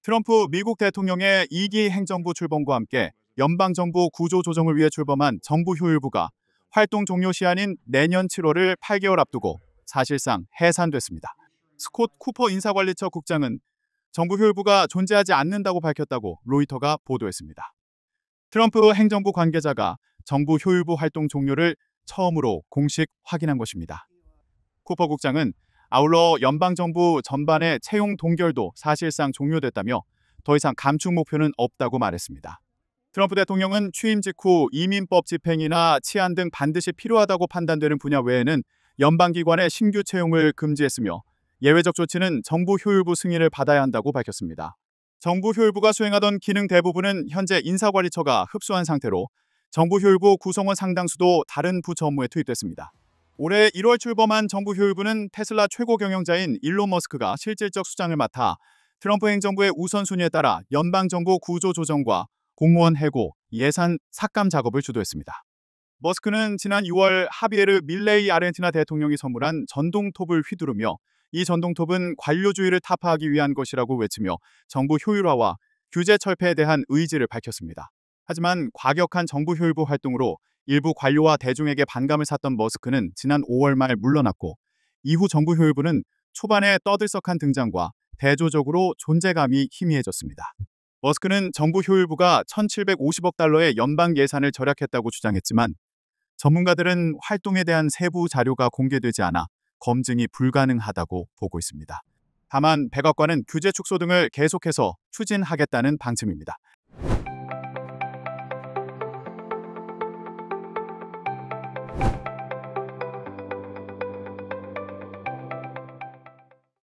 트럼프 미국 대통령의 2기 행정부 출범과 함께 연방정부 구조 조정을 위해 출범한 정부 효율부가 활동 종료 시한인 내년 7월을 8개월 앞두고 사실상 해산됐습니다. 스콧 쿠퍼 인사관리처 국장은 정부 효율부가 존재하지 않는다고 밝혔다고 로이터가 보도했습니다. 트럼프 행정부 관계자가 정부 효율부 활동 종료를 처음으로 공식 확인한 것입니다. 쿠퍼 국장은 아울러 연방정부 전반의 채용 동결도 사실상 종료됐다며 더 이상 감축 목표는 없다고 말했습니다. 트럼프 대통령은 취임 직후 이민법 집행이나 치안 등 반드시 필요하다고 판단되는 분야 외에는 연방기관의 신규 채용을 금지했으며 예외적 조치는 정부 효율부 승인을 받아야 한다고 밝혔습니다. 정부 효율부가 수행하던 기능 대부분은 현재 인사관리처가 흡수한 상태로 정부 효율부 구성원 상당수도 다른 부처 업무에 투입됐습니다. 올해 1월 출범한 정부 효율부는 테슬라 최고 경영자인 일론 머스크가 실질적 수장을 맡아 트럼프 행정부의 우선순위에 따라 연방정부 구조 조정과 공무원 해고, 예산 삭감 작업을 주도했습니다. 머스크는 지난 6월 하비에르 밀레이 아르헨티나 대통령이 선물한 전동톱을 휘두르며 이 전동톱은 관료주의를 타파하기 위한 것이라고 외치며 정부 효율화와 규제 철폐에 대한 의지를 밝혔습니다. 하지만 과격한 정부 효율부 활동으로 일부 관료와 대중에게 반감을 샀던 머스크는 지난 5월 말 물러났고 이후 정부 효율부는 초반에 떠들썩한 등장과 대조적으로 존재감이 희미해졌습니다. 머스크는 정부 효율부가 1,750억 달러의 연방 예산을 절약했다고 주장했지만 전문가들은 활동에 대한 세부 자료가 공개되지 않아 검증이 불가능하다고 보고 있습니다. 다만 백악관은 규제 축소 등을 계속해서 추진하겠다는 방침입니다.